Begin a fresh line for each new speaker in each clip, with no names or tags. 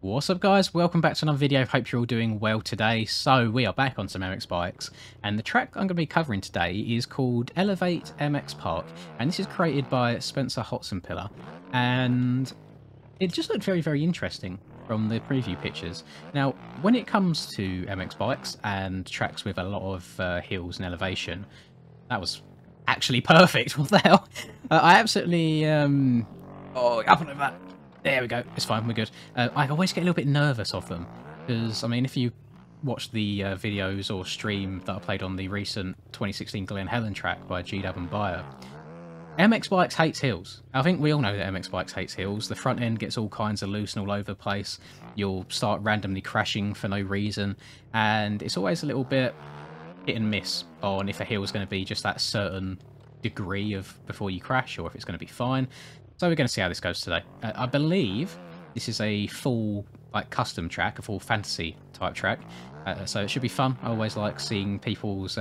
What's up guys, welcome back to another video, hope you're all doing well today. So we are back on some MX bikes, and the track I'm going to be covering today is called Elevate MX Park, and this is created by Spencer Hotzenpiller, and it just looked very interesting from the preview pictures. Now when it comes to MX bikes and tracks with a lot of hills and elevation, that was actually perfect. What the hell? I absolutely oh, up on that. There we go. It's fine. We're good. I always get a little bit nervous of them because, I mean, if you watch the videos or stream that I played on the recent 2016 Glen Helen track by G-Dub and Bayer, MX Bikes hates hills. I think we all know that MX Bikes hates hills. The front end gets all kinds of loose and all over the place. You'll start randomly crashing for no reason, and it's always a little bit hit and miss on if a hill is going to be just that certain degree of before you crash or if it's going to be fine. So we're going to see how this goes today. I believe this is a full custom track, a full fantasy type track. So it should be fun. I always like seeing people's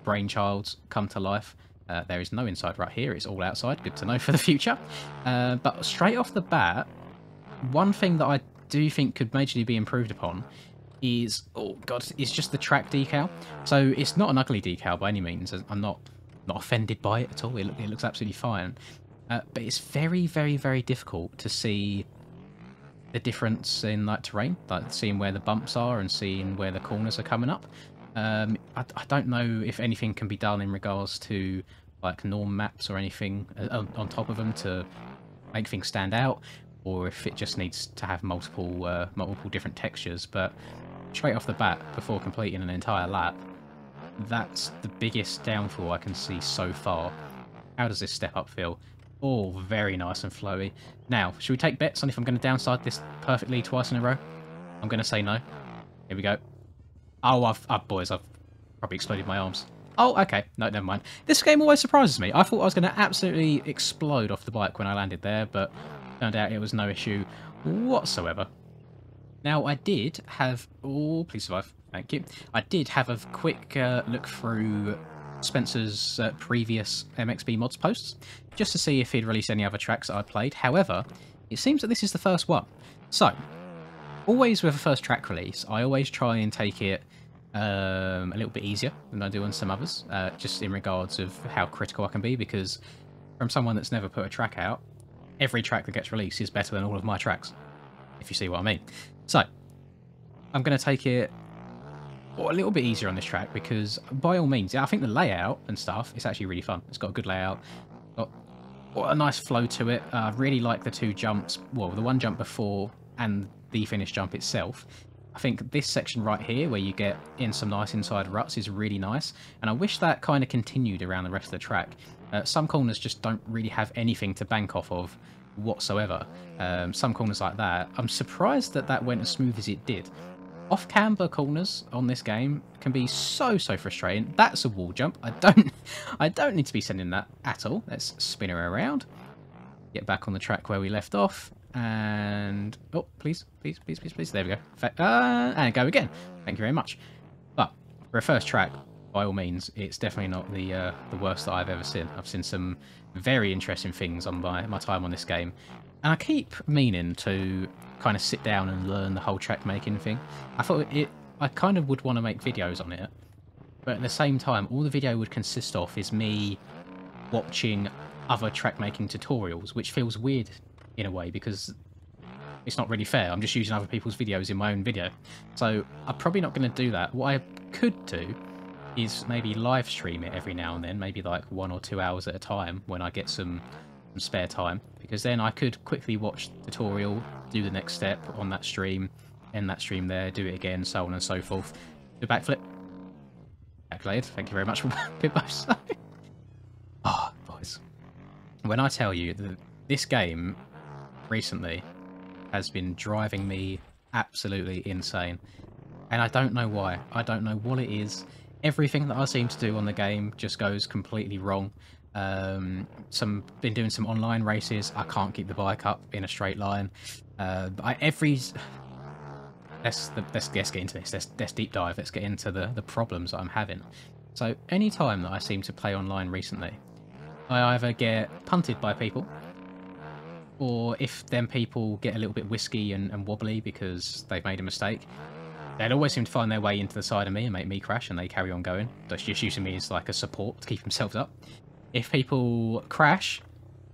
brainchilds come to life. There is no inside right here. It's all outside. Good to know for the future. But straight off the bat, one thing that I do think could majorly be improved upon is, oh god, it's just the track decal. So it's not an ugly decal by any means. I'm not offended by it at all. It looks absolutely fine. But it's very difficult to see the difference in terrain, like seeing where the bumps are and seeing where the corners are coming up. I don't know if anything can be done in regards to norm maps or anything on top of them to make things stand out, or if it just needs to have multiple different textures. But straight off the bat, before completing an entire lap, that's the biggest downfall I can see so far. How does this step up feel? Oh, very nice and flowy. Now, should we take bets on if I'm going to downside this perfectly twice in a row? I'm going to say no. Here we go. Oh, boys, I've probably exploded my arms. Oh, okay. No, never mind. This game always surprises me. I thought I was going to absolutely explode off the bike when I landed there, but turned out it was no issue whatsoever. Now, I did have... Oh, please survive. Thank you. I did have a quick look through Spencer's previous MXB mods posts, just to see if he'd released any other tracks that I'd played. However, it seems that this is the first one. So, always with a first track release, I always try and take it a little bit easier than I do on some others, just in regards of how critical I can be, because from someone that's never put a track out, every track that gets released is better than all of my tracks, if you see what I mean. So, I'm going to take it a little bit easier on this track because, by all means, I think the layout and stuff is actually really fun. It's got a good layout, got a nice flow to it. I really like the two jumps, well, the one jump before and the finish jump itself. I think this section right here, where you get in some nice inside ruts, is really nice, and I wish that kind of continued around the rest of the track. Some corners just don't really have anything to bank off of whatsoever. Some corners like that, I'm surprised that that went as smooth as it did. Off-camber corners on this game can be so frustrating. That's a wall jump. I don't need to be sending that at all. Let's spin her around. Get back on the track where we left off. And... oh, please. There we go. And go again. Thank you very much. But for a first track, by all means, it's definitely not the worst that I've ever seen. I've seen some very interesting things on my time on this game. And I keep meaning to kind of sit down and learn the whole track making thing. I thought I kind of would want to make videos on it, but at the same time, all the video would consist of is me watching other track making tutorials, which feels weird in a way because it's not really fair. I'm just using other people's videos in my own video. So I'm probably not going to do that. What I could do is maybe live stream it every now and then, maybe like 1 or 2 hours at a time when I get some spare time, because then I could quickly watch the tutorial, do the next step on that stream, end that stream there, do it again, so on and so forth. Do a backflip. Accolade. Thank you very much for Pippo. Oh, boys. When I tell you that this game recently has been driving me absolutely insane, and I don't know why. I don't know what it is. Everything that I seem to do on the game just goes completely wrong. Been doing some online races. I can't keep the bike up in a straight line. Let's get into this. Let's deep dive. Let's get into the problems that I'm having. So any time that I seem to play online recently, I either get punted by people, or if them people get a little bit whisky and wobbly because they've made a mistake, they'll always seem to find their way into the side of me and make me crash, and they carry on going. That's just using me as like a support to keep themselves up. If people crash,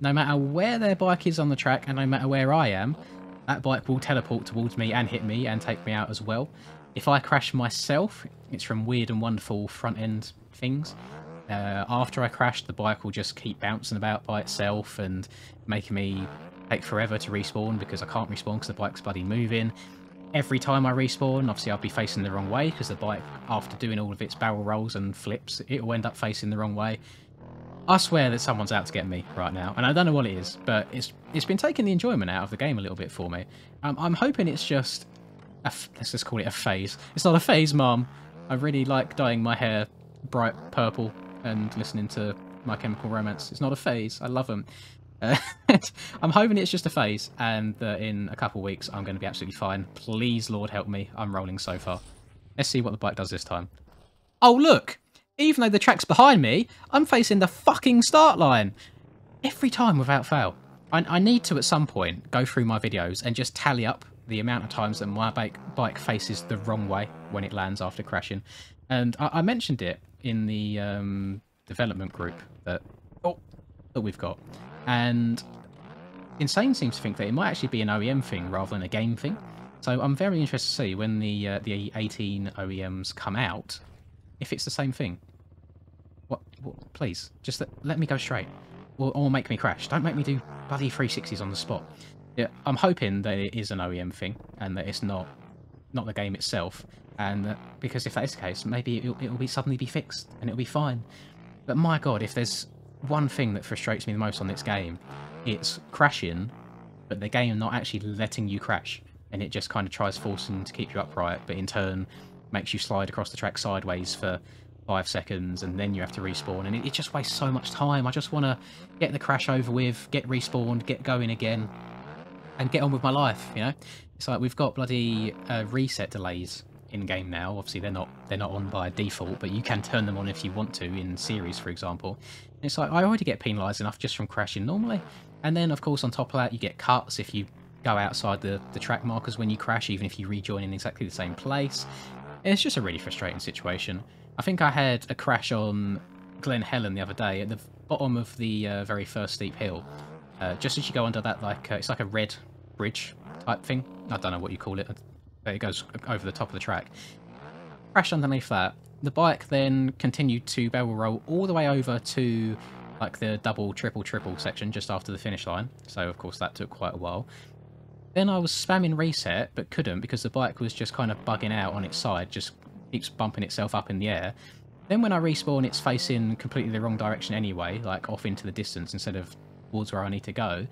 no matter where their bike is on the track and no matter where I am, that bike will teleport towards me and hit me and take me out as well. If I crash myself, it's from weird and wonderful front end things. After I crash, the bike will just keep bouncing about by itself and making me take forever to respawn because I can't respawn because the bike's bloody moving. Every time I respawn, obviously I'll be facing the wrong way because the bike, after doing all of its barrel rolls and flips, it will end up facing the wrong way. I swear that someone's out to get me right now, and I don't know what it is, but it's been taking the enjoyment out of the game a little bit for me. I'm hoping it's just, let's just call it a phase. It's not a phase, Mum. I really like dyeing my hair bright purple and listening to My Chemical Romance. It's not a phase. I love them. I'm hoping it's just a phase, and that in a couple of weeks I'm going to be absolutely fine. Please, Lord, help me. I'm rolling so far. Let's see what the bike does this time. Oh, look! Even though the track's behind me, I'm facing the fucking start line. Every time without fail. I need to, at some point, go through my videos and just tally up the amount of times that my bike faces the wrong way when it lands after crashing. And I mentioned it in the development group that we've got. And Insane seems to think that it might actually be an OEM thing rather than a game thing. So I'm very interested to see when the 18 OEMs come out, if it's the same thing. What please, just let me go straight. Or make me crash. Don't make me do bloody 360s on the spot. Yeah, I'm hoping that it is an OEM thing, and that it's not the game itself. And because if that is the case, maybe it'll be suddenly be fixed, and it'll be fine. But my god, if there's one thing that frustrates me the most on this game, it's crashing, but the game not actually letting you crash. And it just kind of tries forcing to keep you upright, but in turn makes you slide across the track sideways for 5 seconds, and then you have to respawn, and it just wastes so much time. I just want to get the crash over with, get respawned, get going again, and get on with my life, you know? It's like we've got bloody reset delays in-game now. Obviously, they're not on by default, but you can turn them on if you want to in series, for example. And it's like, I already get penalised enough just from crashing normally. And then, of course, on top of that, you get cuts if you go outside the track markers when you crash, even if you rejoin in exactly the same place. It's just a really frustrating situation. I think I had a crash on Glen Helen the other day at the bottom of the very first steep hill. Just as you go under that, like it's like a red bridge type thing. I don't know what you call it. It goes over the top of the track. Crashed underneath that. The bike then continued to barrel roll all the way over to like the double, triple section just after the finish line. So of course that took quite a while. Then I was spamming reset, but couldn't because the bike was just kind of bugging out on its side, just keeps bumping itself up in the air. Then when I respawn, it's facing completely the wrong direction anyway, like off into the distance instead of towards where I need to go.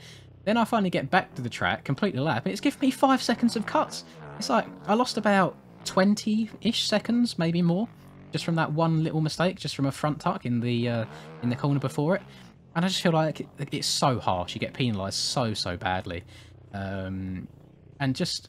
Then I finally get back to the track, complete the lap, and it's given me 5 seconds of cuts. It's like I lost about 20-ish seconds, maybe more, just from that one little mistake, just from a front tuck in the corner before it. And I just feel like it's so harsh. You get penalised so badly. And just,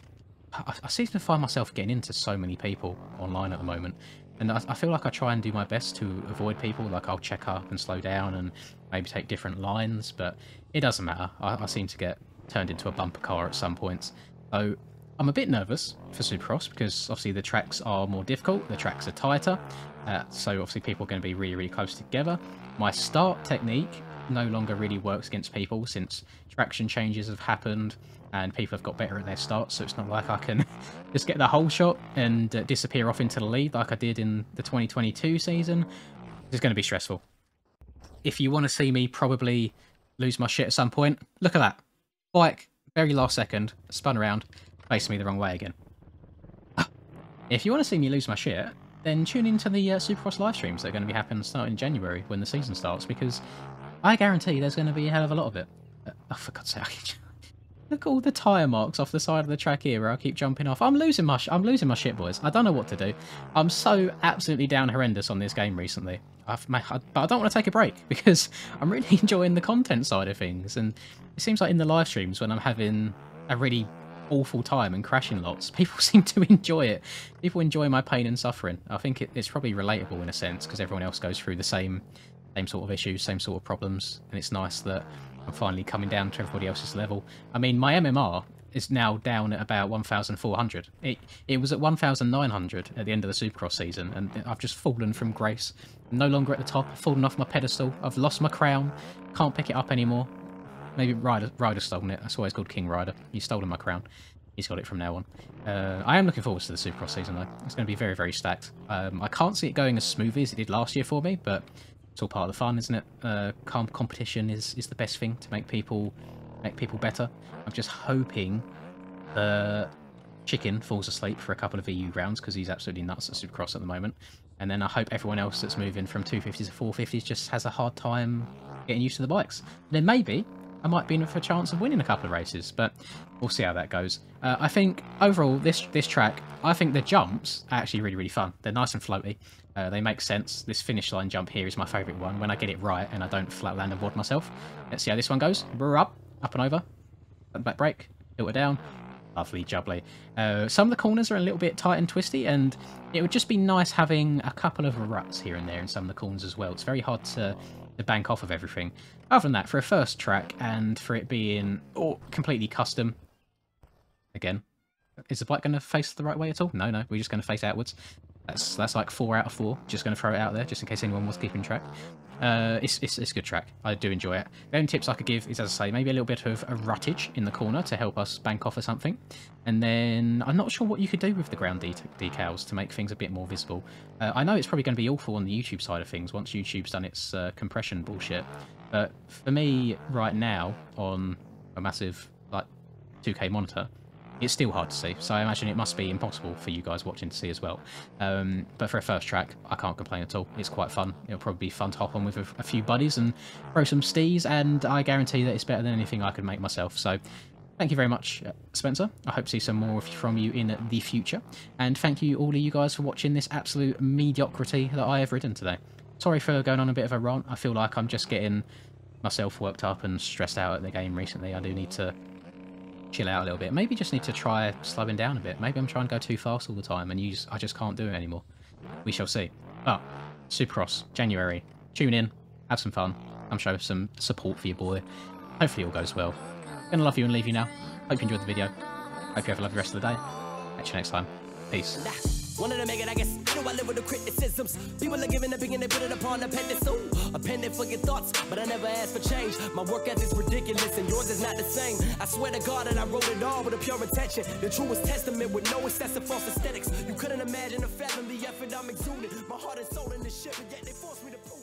I seem to find myself getting into so many people online at the moment, and I feel like I try and do my best to avoid people. Like I'll check up and slow down and maybe take different lines, but it doesn't matter. I seem to get turned into a bumper car at some points. So I'm a bit nervous for Supercross because obviously the tracks are more difficult, the tracks are tighter, so obviously people are going to be really close together. My start technique no longer really works against people since traction changes have happened and people have got better at their starts, so it's not like I can just get the whole shot and disappear off into the lead like I did in the 2022 season. It's going to be stressful. If you want to see me probably lose my shit at some point, look at that. Bike, very last second, spun around, faced me the wrong way again. If you want to see me lose my shit, then tune into the Supercross live streams that are going to be happening starting in January when the season starts, because I guarantee there's going to be a hell of a lot of it. Oh, for God's sake. Look at all the tyre marks off the side of the track here where I keep jumping off. I'm losing my shit, boys. I don't know what to do. I'm so absolutely down horrendous on this game recently. But I don't want to take a break because I'm really enjoying the content side of things. And it seems like in the live streams when I'm having a really awful time and crashing lots, people seem to enjoy it. People enjoy my pain and suffering. I think it's probably relatable in a sense because everyone else goes through the same Same sort of issues, same sort of problems, and it's nice that I'm finally coming down to everybody else's level. I mean, my MMR is now down at about 1,400. It was at 1,900 at the end of the Supercross season, and I've just fallen from grace. I'm no longer at the top. I've fallen off my pedestal. I've lost my crown. Can't pick it up anymore. Maybe Ryder's stolen it. That's why he's called King Ryder. He's stolen my crown. He's got it from now on. I am looking forward to the Supercross season, though. It's going to be very, very stacked. I can't see it going as smoothly as it did last year for me, but it's all part of the fun, isn't it? Competition is the best thing to make people better. I'm just hoping Chicken falls asleep for a couple of EU rounds because he's absolutely nuts at Supercross at the moment. And then I hope everyone else that's moving from 250s to 450s just has a hard time getting used to the bikes. And then maybe I might be in for a chance of winning a couple of races, but we'll see how that goes. I think overall this track, I think the jumps are actually really, really fun. They're nice and floaty. They make sense. This finish line jump here is my favourite one when I get it right and I don't flat land and wad myself. Let's see how this one goes. Up and over. Back brake. Filter down. Lovely jubbly. Some of the corners are a little bit tight and twisty, and it would just be nice having a couple of ruts here and there in some of the corners as well. It's very hard to bank off of everything. Other than that, for a first track and for it being completely custom, again, is the bike going to face the right way at all? No, we're just going to face outwards. That's like 4 out of 4. Just going to throw it out there, just in case anyone was keeping track. It's a good track. I do enjoy it. The only tips I could give is, as I say, maybe a little bit of a ruttage in the corner to help us bank off or something. And then I'm not sure what you could do with the ground decals to make things a bit more visible. I know it's probably going to be awful on the YouTube side of things once YouTube's done its compression bullshit. But for me, right now, on a massive 2K monitor, it's still hard to see, so I imagine it must be impossible for you guys watching to see as well. But for a first track, I can't complain at all. It's quite fun. It'll probably be fun to hop on with a few buddies and throw some stees, and I guarantee that it's better than anything I could make myself. So thank you very much, Spencer. I hope to see some more from you in the future. And thank you, all of you guys, for watching this absolute mediocrity that I have ridden today. Sorry for going on a bit of a rant. I feel like I'm just getting myself worked up and stressed out at the game recently. I do need to chill out a little bit. Maybe just need to try slowing down a bit. Maybe I'm trying to go too fast all the time and I just can't do it anymore. We shall see. But Supercross, January. Tune in, have some fun, come show some support for your boy. Hopefully all goes well. Gonna love you and leave you now. Hope you enjoyed the video. Hope you have a lovely rest of the day. Catch you next time. Peace.
Wanted to make it, I guess. I know I live with the criticisms. People are giving up and they put it upon a pedestal. A pendant for your thoughts, but I never asked for change. My work ethic's ridiculous and yours is not the same. I swear to God that I wrote it all with a pure intention. The truest testament with no excessive false aesthetics. You couldn't imagine or fathom the effort I'm exuding. My heart and soul in this shit, but yet they force me to prove